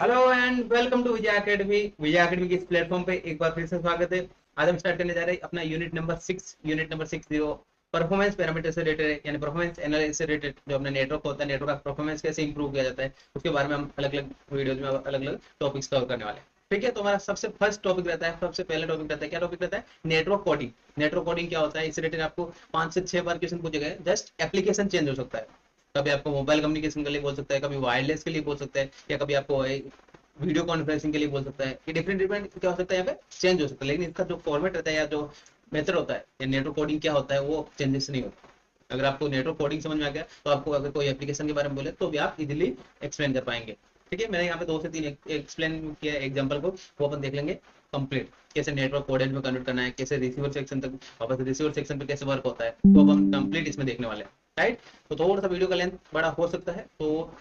Hello and welcome to Vijay Academy. Vijay Academy के इस platform पे एक बार फिर से स्वागत है। आज हम स्टार्ट करने जा रहे हैं अपना यूनिट नंबर 60 परफॉर्मेंस पैरामीटर से रिलेटेड यानी परफॉर्मेंस एनालिसिस से रिलेटेड। जो अपना नेटवर्क होता है, नेटवर्क का परफॉर्मेंस कैसे इंप्रूव किया जाता है, उसके बारे में हम अलग अलग वीडियोज में अलग अलग टॉपिक्स कवर करने वाले हैं। ठीक है, तो हमारा सबसे फर्स्ट टॉपिक रहता है, सबसे पहला टॉपिक रहता है, क्या टॉपिक रहता है? Network coding. नेटवर्क कोडिंग क्या होता है, इससे रिलेटेड आपको 5 से 6 बार क्वेश्चन पूछे गए। जस्ट एप्लीकेशन चेंज हो सकता है, कभी आपको मोबाइल कम्युनिकेशन के लिए बोल सकता है, कभी वायरलेस के लिए बोल सकता है, या कभी आपको वीडियो कॉन्फ्रेंसिंग के लिए बोल सकता है। ये डिफरेंट डिफरेंट क्या हो सकता है, यहाँ पे चेंज हो सकता है, लेकिन इसका जो फॉर्मेट रहता है या जो मेथड होता है या नेटवर्क कोडिंग क्या होता है वो चेंजेस नहीं होता। अगर आपको नेटवर्क कोडिंग समझ में आ गया तो आपको अगर कोई एप्लीकेशन के बारे में बोले तो भी आप इजीली एक्सप्लेन कर पाएंगे। ठीक है, मैंने यहाँ पे 2 से 3 एक्सप्लेन किया एग्जाम्पल को, वो अपन देख लेंगे कंप्लीट। कैसे नेटवर्क कोडेड में कन्वर्ट करना है, कैसे रिसीवर सेक्शन तक वापस रिसीवर सेक्शन पे कैसे वर्क होता है, तो अब हम कंप्लीट इसमें देखने वाले हैं। राइट, तो थोड़ा सा वीडियो का लेंथ बड़ा हो सकता है, तो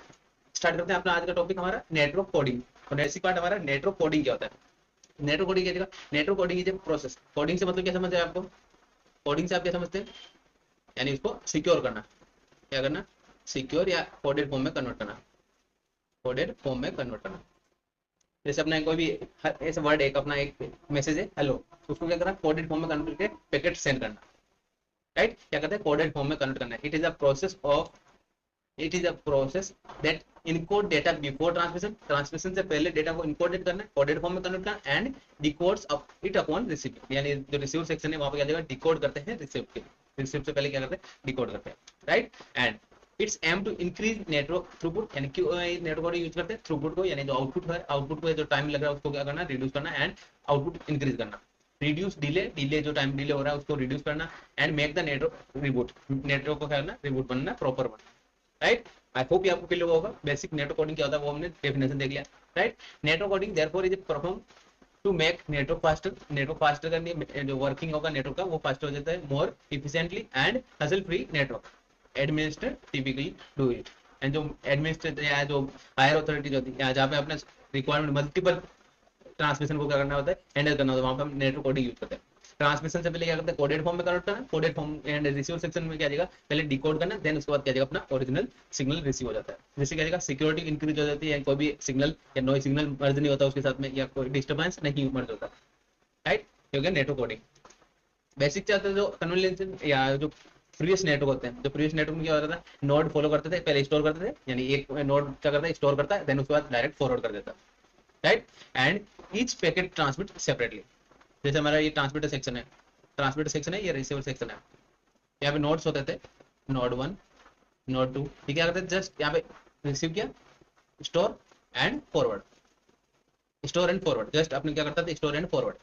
स्टार्ट करते हैं अपना आज का टॉपिक हमारा नेटवर्क कोडिंग। तो बेसिक पार्ट हमारा नेटवर्क कोडिंग क्या होता है। नेटवर्क कोडिंग क्या होगा? Network coding is a process. Coding से मतलब क्या समझ है आपको? कोडिंग से आप क्या समझते हैं? यानी इसको सिक्योर करना। क्या करना? सिक्योर या कोडेड फॉर्म में कन्वर्ट करना। कोडेड फॉर्म में कन्वर्ट करना। जैसे अपना कोई भी ऐसा वर्ड एक अपना एक मैसेज है हेलो, तो उसको क्या करना? कोडेड फॉर्म में कन्वर्ट करके पैकेट सेंड करना। राइट, क्या कहते हैं? कोडेड फॉर्म में कन्वर्ट करना। It is a process that encode data before transmission. Transmission से पहले डेटा को इनकोडेड करना, कोडेड फॉर्म में कन्वर्ट करना, एंड डिकोड्स इट अपॉन रिसीव। यानी जो रिसीव सेक्शन है वहां पे क्या जाएगा? डिकोड करते हैं रिसीव के। रिसीव से पहले क्या करते हैं? डिकोड करते हैं। Right, and it's aim to increase network throughput. यानी क्यों नेटवर्क कोडिंग यूज करते हैं? थ्रूपुट को, यानी जो आउटपुट है, आउटपुट को जो टाइम लग रहा है उसको क्या करना? रिड्यूस करना, एंड आउटपुट इंक्रीज करना। रिड्यूस डिले, डिले जो टाइम डिले हो रहा है उसको रिड्यूस करना, and make the network reboot. Network को क्या करना? रिबूट बनना, प्रॉपर बनना। राइट, आई होप ये आपको क्लियर होगा बेसिक नेटवर्क कोडिंग क्या होता है, वो हमने डेफिनेशन देख लिया। Right, network coding therefore is perform to make network faster. Network faster करनी, जो वर्किंग होगा नेटवर्क का वो फास्टर हो जाता है, more efficiently and hassle free network administrator typically do it. And जो एडमिनिस्ट्रेटर या जो हायर अथॉरिटी होती है, जहाँ पे अपने रिक्वायरमेंट मल्टीपल ट्रांसमिशन को क्या करना होता है? हैंडल करना होता है, वहां पे हम नेटवर्क कोडिंग यूज करते हैं। ट्रांसमिशन से पहले क्या करते हैं? कोडेड फॉर्म में कन्वर्ट करना, coded form and receiver section में क्या जाएगा? पहले डिकोड करना, देन उसके बाद क्या जाएगा? अपना ओरिजिनल सिग्नल रिसीव हो जाता है। जैसे क्या जाएगा? सिक्योरिटी इंक्रीज हो जाती है, कोई भी सिग्नल या नॉइज सिग्नल मर्ज नहीं होता उसके साथ में, या कोई डिस्टर्बेंस नहीं मर्ज होता। राइट, ये हो गया नेटवर्क कोडिंग। बेसिक क्या होता है? जो कन्वोल्यूशन या जो प्रीवियस नेटवर्क होते हैं, जो प्रीवियस नेटवर्क में क्या होता था? नोड फॉलो करते थे, पहले स्टोर करते थे, यानी एक नोड क्या करता है? स्टोर करता है, देन उसके बाद डायरेक्ट फॉरवर्ड कर देता है। Right, and each packet transmit separately. जैसे हमारा ये ट्रांसमीटर सेक्शन है, ट्रांसमीटर सेक्शन है, ये रिसीवर सेक्शन है। यहाँ पे नोड्स होते थे, नोड 1, नोड 2। ठीक है, करते जस्ट यहाँ पे रिसीव किया, store and forward, store and forward. Just अपने क्या करता था? स्टोर एंड फॉरवर्ड,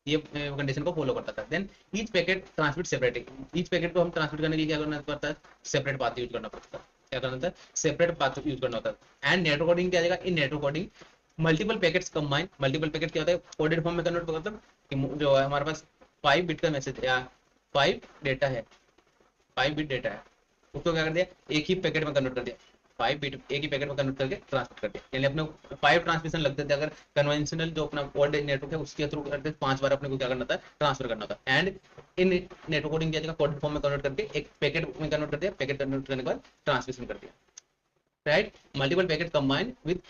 ये कंडीशन को फॉलो करता था। Then each packet transmit separately. Each packet को हम ट्रांसमिट करने के लिए क्या करना पड़ता है? सेपरेट पाथ यूज करना पड़ता है। क्या करना था? सेपरेट पाथ यूज करना होता है। एंड नेटवर्क कोडिंग क्या जाएगा? In network coding multiple packets combine. Multiple packet क्या होता है? कोडेड फॉर्म में कन्वर्ट करता है कि जो है हमारे पास 5 बिट का मैसेज या 5 डेटा है, 5 बिट डेटा है, उसको क्या कर दिया? एक ही पैकेट में कन्वर्ट कर दिया। 5 बिट एक ही पैकेट में कन्वर्ट करके ट्रांसफर कर दिया। यानी अपने 5 ट्रांसमिशन लगते थे, अगर कन्वेंशनल जो अपना ओल्ड नेटवर्क है उसके थ्रू करते 5 बार अपने को क्या करना था? ट्रांसफर करना था। एंड इन नेटवर्क कोडिंग क्या कोडेड फॉर्म में कन्वर्ट करके एक पैकेट में कन्वर्ट कर दिया, पैकेट कन्वर्ट करने के बाद ट्रांसमिशन कर दिया। Right, multiple packet combine with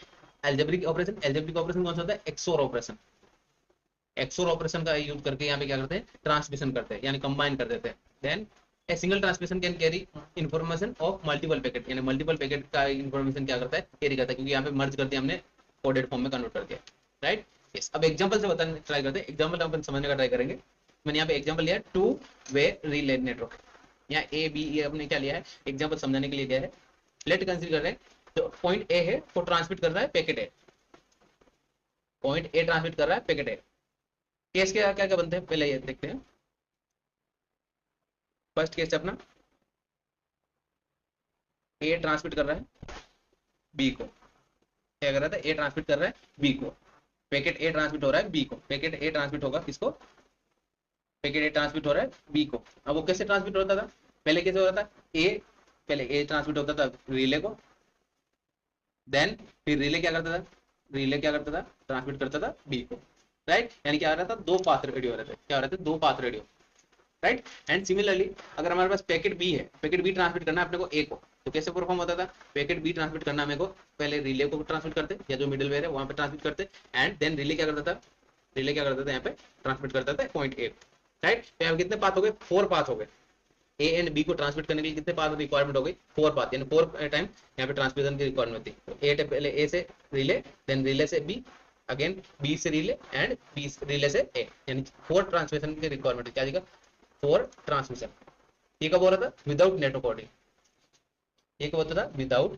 algebraic operation. Algebraic operation कौन सा होता है? XOR operation. एक्सोर ऑपरेशन का यूज करके यहाँ पे क्या करते हैं? ट्रांसमिशन करते हैं, यानी कंबाइन कर देते हैं। Then a single transmission can carry information of multiple packet. यानी मल्टीपल पैकेट का इन्फॉर्मेशन क्या करता है? कैरी करता है, क्योंकि यहाँ पे मर्ज कर दिया हमने, कोडेड फॉर्म में कन्वर्ट कर दिया। Right, yes. अब एग्जांपल से बताने ट्राई करते हैं, एग्जांपल अपन समझने का ट्राई करेंगे। मैंने यहाँ पे एग्जांपल लिया है 2 वे रिले नेटवर्क। यहाँ ए बी ये अपने क्या लिया है? एग्जांपल समझाने के लिए लिया है। लेट कंसीडर कर रहे हैं, तो पॉइंट ए है वो ट्रांसमिट कर रहा है packet A. Point A transmit कर रहा है पैकेट ए। केस क्या क्या क्या बनते हैं पहले ये देखते हैं। फर्स्ट केस अपना ए ट्रांसमिट कर रहा है बी को। क्या कर रहा था? ए ट्रांसमिट कर रहा है बी को। पैकेट ए ट्रांसमिट हो रहा है बी को। पैकेट ए ट्रांसमिट होगा किसको? पैकेट ए ट्रांसमिट हो रहा है बी को। अब वो कैसे ट्रांसमिट होता था? पहले कैसे हो रहा था? ए पहले ए ट्रांसमिट होता था रिले को, देन फिर रिले क्या करता था? रिले क्या करता था? ट्रांसमिट करता था बी को। राइट, यानी क्या हो रहा था? 2 पाथ रेडियो हो रहे थे। क्या हो रहे थे? 2 path radio. Right, and similarly अगर हमारे पास पैकेट बी है, पैकेट बी ट्रांसमिट करना है अपने को ए को, तो कैसे परफॉर्म होता था, पैकेट बी ट्रांसमिट करना मेरे को, पहले रिले को ट्रांसमिट करते या जो मिडिल वेयर है वहां पे ट्रांसमिट करते, एंड देन रिले क्या करता था, रिले क्या करता था यहाँ पे ट्रांसमिट करता था पॉइंट ए, राइट। तो यहाँ पे कितने पाथ हो गए, 4 पाथ हो गए। ए एंड बी को ट्रांसमिट करने के लिए कितने पाथ रिक्वायरमेंट हो गई, 4 पाथ, यानी 4 टाइम यहाँ पे ट्रांसमिशन की रिक्वायरमेंट थी। तो ए पहले ए से रिले, देन रिले से बी, अगेन बी से रिले, एंड बी रिले से ए, यानी 4 ट्रांसमिशन की रिक्वायरमेंट, क्या दिखा 4 ट्रांसमिशन। ये कब हो रहा था, विदाउट नेटवर्क कोडिंग, ये कब होता था, without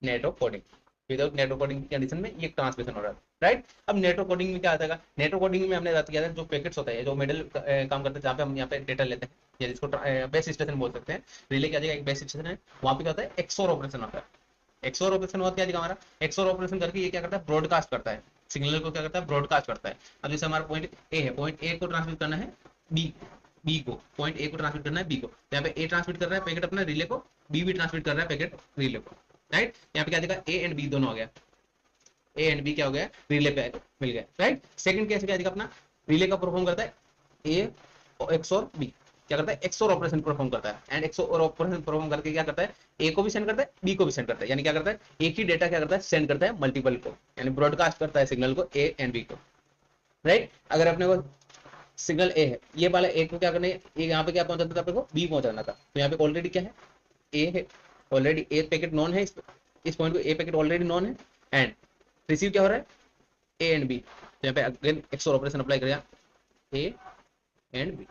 network coding, without network coding की कंडीशन में ये ट्रांसमिशन हो रहा है, राइट। अब नेटवर्क कोडिंग में क्या आता है, नेटवर्क कोडिंग में हमने बात किया था जो पैकेट्स होता है, जो मिडिल काम करते हैं, जहाँ पे हम यहाँ पे डेटा लेते हैं, या जिसको बेस स्टेशन बोल सकते हैं, रिले क्या एक बेस स्टेशन है, वहाँ पे क्या होता है, एक्सोर ऑपरेशन होता है। एक्सोर ऑपरेशन होता है हमारा, एक्सोर ऑपरेशन करके ये क्या करता है, ब्रॉडकास्ट करता है, सिग्नल को क्या करता है, ब्रॉडकास्ट करता है। अब जैसे हमारा पॉइंट ए है, पॉइंट ए को ट्रांसमिट करना है बी, बी को, पॉइंट ए को ट्रांसमिट करना है बी को, तो यहाँ पे ए ट्रांसमिट कर रहा है पैकेट अपना रिले को, बी भी ट्रांसमिट कर रहा है पैकेट रिले को, राइट। यहाँ पे क्या देखा, ए एंड बी दोनों हो गया, ए एंड बी क्या हो गया, रिले पे मिल गया, राइट। सेकंड केस क्या देखा अपना, रिले का परफॉर्म करता है ए एक्सोर बी, क्या करता है, एक्सोर ऑपरेशन परफॉर्म करता है, एंड एक्सोर ऑपरेशन परफॉर्म करके क्या करता है, ए को भी सेंड करता है, बी को भी सेंड करता है, यानी क्या करता है, एक ही डेटा क्या करता है, सेंड करता है मल्टीपल को, यानी ब्रॉडकास्ट करता है सिग्नल को ए एंड बी को, राइट। अगर अपने को सिग्नल ए है, ये वाला ए को क्या करना है, यहाँ पे क्या पहुंचाना था अपने को, बी पहुंचाना था, तो यहाँ पे ऑलरेडी क्या है, ए है, ऑलरेडी ए पैकेट नॉन है, इस पॉइंट को ए पैकेट ऑलरेडी नॉन है, एंड रिसीव क्या हो रहा है, ए एंड बी, तो यहाँ पे अगेन एक्सोर ऑपरेशन अप्लाई करेगा, ए एंड बी,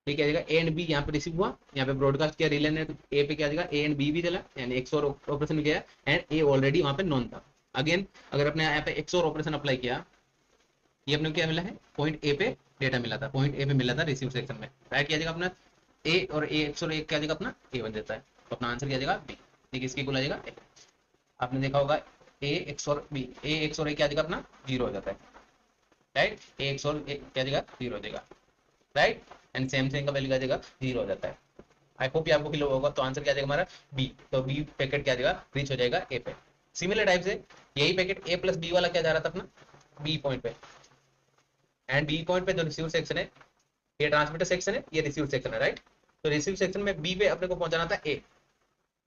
ठीक है, ए एंड बी यहाँ पे रिसीव हुआ, यहाँ पे ब्रॉडकास्ट किया रिले ने, तो ए पे क्या देगा, ए एंड बी भी चला, यानी एक्सोर ऑपरेशन किया, एंड ए ऑलरेडी वहां पे नॉन था। अगेन अगर अपने यहाँ पे एक्सोर ऑपरेशन अप्लाई किया, ये अपने क्या मिला है, पॉइंट ए पे डेटा मिला था, पॉइंट ए पे मिला था रिसीव सेक्शन में, राइट। क्या जाएगा अपना ए और ए एक्सोर ए क्या जाएगा अपना ए बन जाता है, तो अपना आंसर क्या जाएगा बी, ठीक है, इसकी कुल आ जाएगा ए। आपने देखा होगा ए एक्सोर बी, ए एक्सोर ए क्या जाएगा अपना 0 हो जाता है, राइट, ए एक्सोर ए क्या जाएगा 0 हो जाएगा, राइट, एंड सेम थिंग का वैल्यू क्या जाएगा 0 हो जाता है। आई होप ये आपको क्लियर होगा, तो आंसर क्या जाएगा हमारा बी, तो बी पैकेट क्या जाएगा, रीच हो जाएगा ए पे। सिमिलर टाइप से यही पैकेट ए प्लस बी वाला क्या जा रहा था अपना बी पॉइंट पे, एंड बी पॉइंट पे जो रिसीव सेक्शन है, ये ट्रांसमीटर सेक्शन है, ये रिसीव सेक्शन है, राइट। तो रिसीव सेक्शन में बी पे अपने को पहुंचाना था ए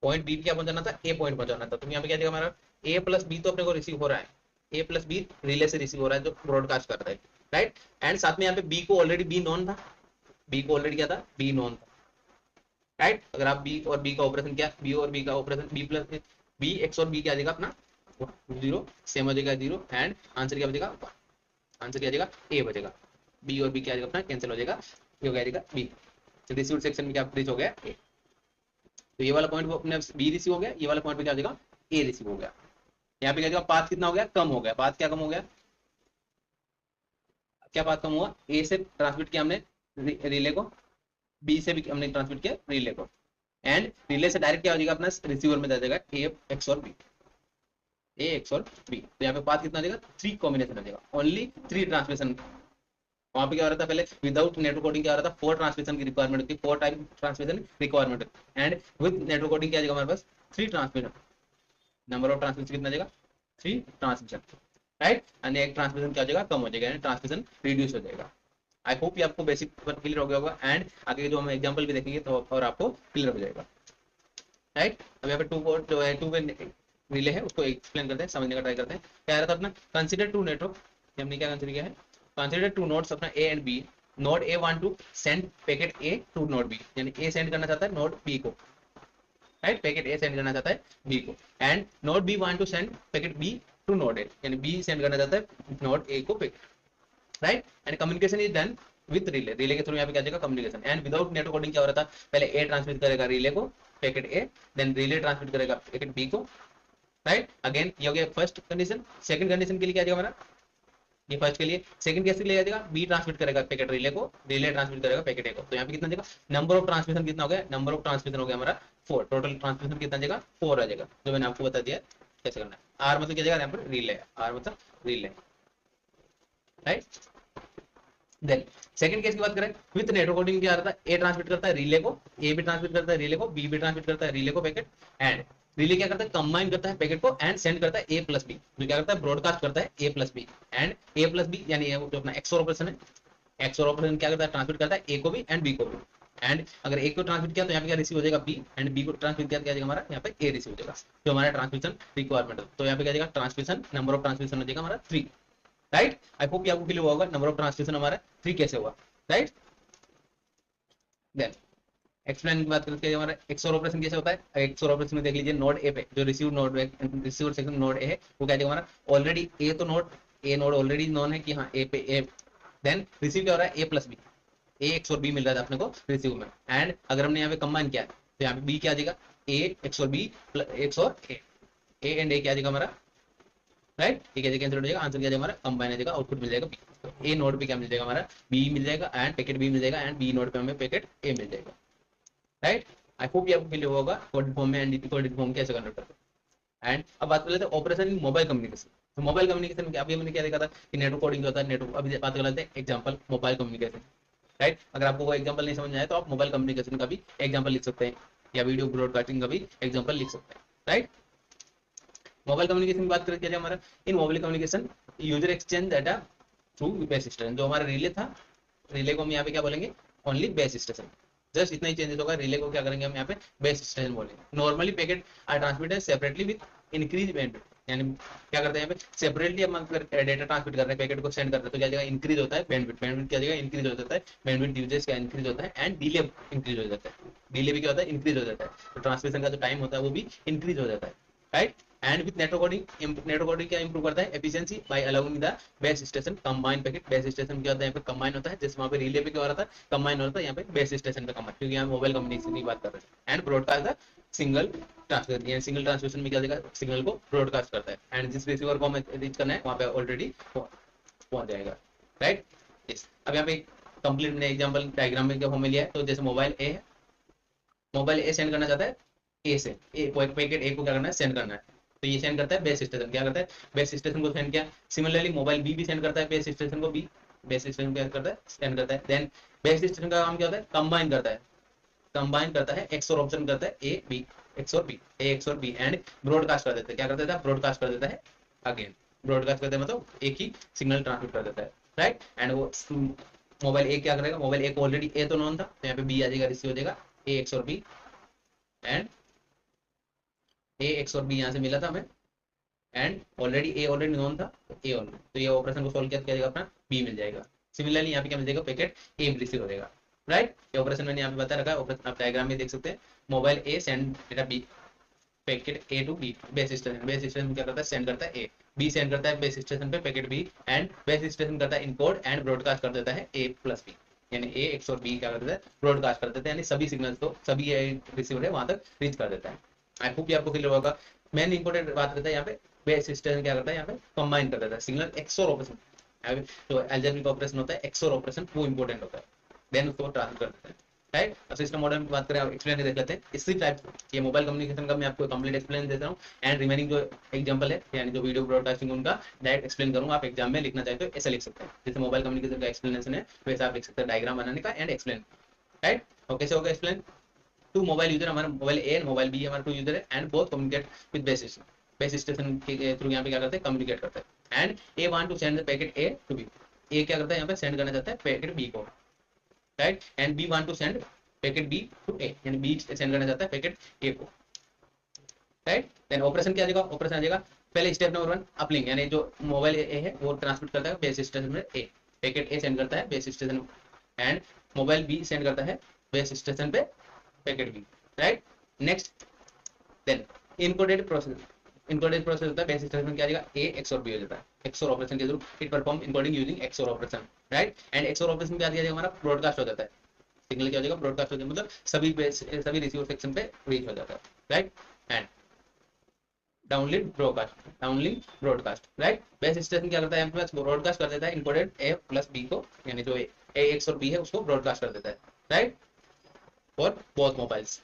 पॉइंट, बी क्या पहुंचाना था, ए पॉइंट पहुंचाना था, तो यहाँ पे क्या जाएगा हमारा ए प्लस बी, तो अपने को रिसीव हो रहा है, ए प्लस बी रिले से रिसीव हो रहा है जो ब्रॉडकास्ट कर रहा है, राइट। एंड साथ में यहाँ पे बी को ऑलरेडी बी नॉन था, बी को ऑलरेडी क्या था, बी नॉन था, राइट। अगर आप बी और बी का ऑपरेशन किया, बी और बी का operation, B plus B X और बी क्या आ जाएगा अपना 0, सेम हो जाएगा 0, एंड आंसर क्या बचेगा 1, आंसर क्या जाएगा ए बचेगा, बी और बी क्या जाएगा अपना कैंसिल हो जाएगा, ये हो जाएगा बी, तो रिसीव सेक्शन में क्या रीच हो गया ए, तो ये वाला पॉइंट अपने बी रिसीव हो गया, ये वाला पॉइंट पे क्या हो जाएगा ए रिसीव हो गया। यहाँ पे क्या जाएगा, पाथ कितना हो गया, कम हो गया, पाथ क्या कम हो गया, क्या पाथ कम हुआ, ए से ट्रांसमिट किया हमने रिले को, बी से भी हमने ट्रांसमिट किया रिले को, एंड रिले से डायरेक्ट क्या हो जाएगा अपना रिसीवर में जाएगा ए एक्स और बी, ए एक्स और बी, तो यहाँ पे पाथ कितना देगा 3 कॉम्बिनेशन आ जाएगा, ओनली 3 ट्रांसमिशन। वहां पे क्या हो रहा था पहले, विदाउट नेटवर्क कोडिंग क्या हो रहा था, 4 ट्रांसमिशन की रिक्वायरमेंट होती है, 4 time transmission requirement, and with network coding क्या आ जाएगा हमारे पास 3 ट्रांसमिशन, नंबर ऑफ ट्रांसमिशन कितना जाएगा 3 ट्रांसमिशन, राइट, एंड एक ट्रांसमिशन क्या हो जाएगा कम हो जाएगा, यानी ट्रांसमिशन रिड्यूस हो जाएगा। आई होप ये आपको बेसिक पर क्लियर हो गया होगा, एंड आगे जो हम एग्जांपल भी देखेंगे तो और आपको क्लियर हो जाएगा, राइट। अब यहाँ पे जो है 2 वे रिले है उसको एक्सप्लेन करते हैं, समझने का ट्राई करते हैं। क्या रहा था अपना, कंसीडर 2 नेटवर्क, हमने क्या कंसीडर किया है, कंसीडर 2 नोड्स अपना A and B, node A want to send packet A to node B, यानी ए सेंड करना चाहता है नोड बी को, राइट, पैकेट ए सेंड करना चाहता है बी को, and node B want to send packet B to node A, यानी बी सेंड करना चाहता है नोड ए को packet, right, and communication is done with relay, relay के थ्रू यहाँ पे क्या जाएगा communication, and without network coding क्या हो रहा था, पहले ए ट्रांसमिट करेगा रिले को पैकेट ए, देन रिले ट्रांसमिट करेगा पैकेट बी को, राइट। अगेन ये हो गया फर्स्ट कंडीशन। सेकंड कंडीशन के लिए क्या जाएगा हमारा, ये फर्स्ट के लिए, सेकंड कैसे ले जाएगा, बी ट्रांसमिट करेगा पैकेट रिले को, रिले ट्रांसमिट करेगा पैकेट ए को, तो यहाँ पे कितना जाएगा, नंबर ऑफ ट्रांसमिशन कितना हो गया, नंबर ऑफ ट्रांसमिशन हो गया हमारा 4, टोटल ट्रांसमिशन कितना जाएगा 4 आ जाएगा, जो मैंने आपको बता दिया कैसे करना है। आर मतलब क्या जाएगा यहाँ पर रिले, आर मतलब relay, right. Then second case की बात करें, विद नेटवर्क कोडिंग क्या रहता है, ए ट्रांसमिट करता है रिले को, ए भी ट्रांसमिट करता है रिले को, बी भी ट्रांसमिट करता है रिले को पैकेट, एंड रिले क्या करता है कंबाइन करता है पैकेट को एंड सेंड करता है ए प्लस बी, जो क्या करता है ब्रॉडकास्ट करता है A plus B, and A plus B यानी जो अपना एक्सोर ऑपरेशन है, एक्सोर ऑपरेशन क्या करता है ट्रांसमिट करता है ए को भी एंड बी को भी, एंड अगर एक को ट्रांसमिट किया तो यहाँ पे क्या रिसीव हो जाएगा बी, एंड बी को ट्रांसमिट किया तो क्या जाएगा हमारा यहाँ पे ए रिसीव हो जाएगा, जो हमारा ट्रांसमिशन रिक्वायरमेंट है। तो यहाँ पे क्या जाएगा ट्रांसमिशन, नंबर ऑफ ट्रांसमिशन हो जाएगा हमारा 3, राइट। आई होप आपको क्लियर होगा नंबर ऑफ ट्रांसमिशन हमारा 3 कैसे हुआ, राइट। देन एक्सप्लेन की बात करते हैं हमारा एक्सओर ऑपरेशन कैसे होता है। एक्सओर ऑपरेशन में देख लीजिए नोड ए पे जो receive node receiver section node A है वो क्या हमारा ऑलरेडी ए, तो नोड ऑलरेडी नोन है कि हाँ ए पे ए, देन रिसीव क्या हो रहा है A plus B, A x और बी मिल रहा था अपने को रिसीव में, एंड अगर हमने यहाँ पे कंबाइन किया तो यहाँ पे बी क्या आ जाएगा ए एक्स और बी एक्स और ए एंड ए क्या आ जाएगा हमारा, राइट। ठीक है, कैंसिल हो जाएगा, आंसर क्या जाएगा हमारा कंबाइन आ जाएगा, आउटपुट मिल जाएगा बी। तो ए नोड पे क्या मिल जाएगा हमारा बी मिल जाएगा एंड पैकेट बी मिल जाएगा, एंड बी नोड पे हमें पैकेट ए मिल जाएगा, राइट। आई होप ये आपको क्लियर होगा कोडेड फॉर्म में एंड डिकोडेड फॉर्म कैसे कन्वर्ट करते हैं। एंड अब बात कर लेते हैं ऑपरेशन इन मोबाइल कम्युनिकेशन। तो मोबाइल कम्युनिकेशन में अभी हमने क्या देखा था कि नेटवर्क कोडिंग होता है, नेटवर्क अभी बात कर लेते हैं एग्जांपल मोबाइल कम्युनिकेशन, राइट। अगर आपको वो एग्जांपल नहीं समझ में आए तो आप मोबाइल कम्युनिकेशन का भी एग्जांपल लिख सकते हैं, या वीडियो ब्रॉडकास्टिंग का भी एग्जांपल लिख सकते हैं, राइट। मोबाइल कम्युनिकेशन की बात करते हैं हमारा in mobile communication user exchange data through base station. जो हमारा रिले था, रिले को हम यहाँ पे क्या बोलेंगे ओनली बेस स्टेशन, जस्ट इतना ही चेंजेस होगा। रिले को क्या करेंगे हम यहाँ पे बेस स्टेशन बोलेंगे। Normally packet are transmitted separately with increase bandwidth, यानी क्या करते हैं यहाँ पे सेपरेटली हम अगर डेटा ट्रांसमिट कर रहे हैं पैकेट को सेंड करते हैं तो क्या जाएगा इंक्रीज होता है बैंडविड्थ, बैंडविड्थ क्या जाएगा इंक्रीज हो जाता है, बैंडविड्थ यूजेस क्या इंक्रीज होता है, एंड डिले इंक्रीज हो जाता है, डिले भी क्या होता है इंक्रीज हो जाता है, तो ट्रांसमिशन का जो टाइम होता है वो भी इंक्रीज हो जाता है, right. And with network coding क्या इंप्रूव करता है efficiency by allowing the base station combine packet. Base station क्या होता है यहाँ पे कंबाइन होता है, जैसे वहाँ पे रिले पे क्या हो रहा था कंबाइन हो रहा था, यहाँ पे बेस स्टेशन पे कंबाइन, क्योंकि यहाँ मोबाइल कम्युनिकेशन की बात कर रहे हैं। And broadcast the single transmission, यानी सिंगल ट्रांसमिशन में क्या देगा सिग्नल को ब्रॉडकास्ट करता है, एंड जिस रिसीवर को हमें रीच करना है वहाँ पे ऑलरेडी पहुंच जाएगा, राइट। यस, अब यहाँ पे कंप्लीट मैंने एग्जांपल डायग्राम में क्या फॉर्म में लिया है। तो जैसे मोबाइल ए है, मोबाइल ए सेंड करना चाहता है ए से, ए पैकेट ए को क्या करना है सेंड करना है, तो ये सेंड करता है बेस स्टेशन, क्या करता है बेस स्टेशन को सेंड किया। सिमिलरली मोबाइल बी भी सेंड करता है बेस स्टेशन को, बी बेस स्टेशन क्या करता है सेंड करता है। देन बेस स्टेशन का काम क्या होता है कंबाइन करता है, कंबाइन करता है एक्स और ऑप्शन करता है ए बी एक्स और बी, ए एक्स और बी, एंड ब्रॉडकास्ट कर देता है, क्या कर देता है ब्रॉडकास्ट कर देता है, अगेन ब्रॉडकास्ट करते हैं मतलब एक ही सिग्नल ट्रांसमिट कर देता है, राइट। एंड वो मोबाइल ए क्या करेगा, मोबाइल ए को ऑलरेडी ए तो नॉन था तो यहाँ पे बी आ जाएगा रिसीव हो जाएगा ए एक्स और बी, एंड ए एक्स और बी यहाँ से मिला था हमें, and already A already known था तो ए ऑलरेडी, तो ये ऑपरेशन को सॉल्व किया जाएगा अपना बी मिल जाएगा। सिमिलरली यहाँ पे क्या मिल जाएगा पैकेट ए रिसीव हो जाएगा, राइट। ये ऑपरेशन मैंने यहाँ पे बता रखा है, ऑपरेशन आप डायग्राम में देख सकते हैं। Mobile A send data B, packet A to B base station, base station क्या करता है सेंड करता है ए, बी सेंड करता है बेस स्टेशन पे packet B, and base station करता है इनकोड एंड ब्रॉडकास्ट कर देता है ए प्लस बी, यानी ए एक्स और बी क्या कर देता है ब्रॉडकास्ट कर देता है, यानी सभी सिग्नल्स को सभी रिसीवर है वहां तक रीच कर देता है। आई होप ये आपको क्लियर होगा। मेन इंपॉर्टेंट बात करता है यहाँ पे बेस स्टेशन क्या करता है यहाँ पे कंबाइन कर देता है सिग्नल एक्सओर ऑपरेशन, तो एल्जेब्रिक ऑपरेशन होता है एक्सओर ऑपरेशन वो इंपॉर्टेंट होता है, देन उसको ट्रांसफर कर देता है, राइट। अब सिस्टम मॉडल की बात करें आप एक्सप्लेन देख लेते हैं इसी टाइप। ये मोबाइल कम्युनिकेशन का मैं आपको कंप्लीट एक्सप्लेन देता हूँ, एंड रिमेनिंग जो एग्जांपल है यानी जो वीडियो ब्रॉडकास्टिंग उनका डायरेक्ट एक्सप्लेन करूंगा। आप एग्जाम में लिखना चाहे तो ऐसा लिख सकते हैं, जैसे मोबाइल कम्युनिकेशन का एक्सप्लेनेशन है वैसे आप लिख सकते हैं डायग्राम बनाने का एंड एक्सप्लेन, राइट। और कैसे होगा एक्सप्लेन, टू मोबाइल यूजर, हमारा mobile A and mobile B हमारे टू यूजर है, and both communicate with base station, base station के थ्रू यहाँ पे क्या करते हैं कम्युनिकेट करते हैं, and A want to send the packet A to B, A क्या करता है यहाँ पे सेंड करना चाहता है पैकेट बी को, right, and B want to send packet B to A, यानी बी सेंड करना चाहता है पैकेट ए को, राइट। देन ऑपरेशन क्या आ जाएगा, ऑपरेशन आ जाएगा पहले स्टेप नंबर 1 अपलिंक, यानी जो मोबाइल ए है वो ट्रांसमिट करता है बेस स्टेशन में ए, पैकेट ए सेंड करता है base station, and mobile B send करता है बेस स्टेशन पे packet B, right. Next then encoded process, encoded process होता है बेस स्टेशन में क्या आ जाएगा ए एक्स और बी हो जाता है, एक्सओर ऑपरेशन के through it perform encoding using XOR operation, right. And XOR operation क्या आ जाएगा हमारा ब्रॉडकास्ट हो जाता है, सिग्नल क्या हो जाएगा ब्रॉडकास्ट हो जाएगा, मतलब सभी रिसीवर सेक्शन पे रीच हो जाता है, right. And downlink broadcast, downlink broadcast, right. Base station क्या करता है हमारे पास ब्रॉडकास्ट कर देता है इनकोडेड ए प्लस बी को, यानी जो ए एक्स और बी है उसको ब्रॉडकास्ट कर देता है, right, for both mobiles.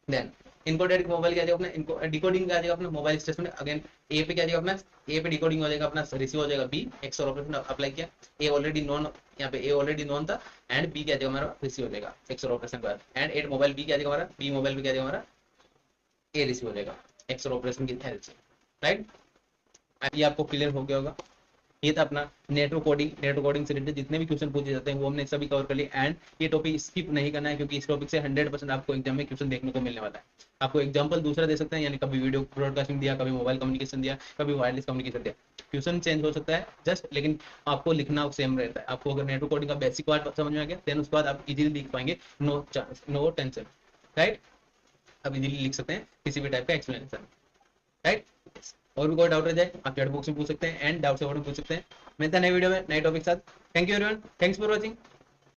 Then encoded mobile क्या जाएगा अपना डिकोडिंग क्या जाएगा अपना मोबाइल स्टेशन में, अगेन ए पे क्या जाएगा अपना ए पे डिकोडिंग हो जाएगा अपना रिसीव हो जाएगा बी, एक्स और ऑपरेशन अप्लाई किया, ए ऑलरेडी नॉन, यहाँ पे ए ऑलरेडी नॉन था, एंड बी क्या जाएगा हमारा रिसीव हो जाएगा एक्स और ऑपरेशन के बाद, एंड एट मोबाइल बी क्या जाएगा हमारा बी मोबाइल बी क्या जाएगा हमारा ए रिसीव हो जाएगा एक्स और ऑपरेशन की हेल्प से, राइट। ये आपको क्लियर हो गया होगा। ये था अपना नेटवर्क कोडिंग से रिलेटेड जितने भी क्वेश्चन पूछे जाते हैं वो हमने सभी कवर कर लिए। एंड ये टॉपिक स्किप नहीं करना है क्योंकि इस टॉपिक से 100% आपको एग्जाम में क्वेश्चन देखने को मिलने वाला है। आपको एग्जाम्पल दूसरा दे सकते हैं, यानी कभी वीडियो ब्रॉडकास्टिंग दिया, कभी मोबाइल कम्युनिकेशन दिया, कभी वायरलेस कम्युनिकेशन दिया, क्वेश्चन चेंज हो सकता है जस्ट, लेकिन आपको लिखना सेम रहता है। आपको अगर नेटवर्क कोडिंग का बेसिक पार्ट समझ में आ गया देन उसके बाद आप इजीली लिख पाएंगे, no chance, no tension, right. आप इजीली लिख सकते हैं किसी भी टाइप का एक्सप्लेनेशन, राइट। और भी कोई डाउट रह जाए आप चैट बॉक्स में पूछ सकते हैं एंड डाउट से पूछ सकते हैं। मिलता है नए वीडियो में नए टॉपिक के साथ। Thank you everyone, thanks for watching.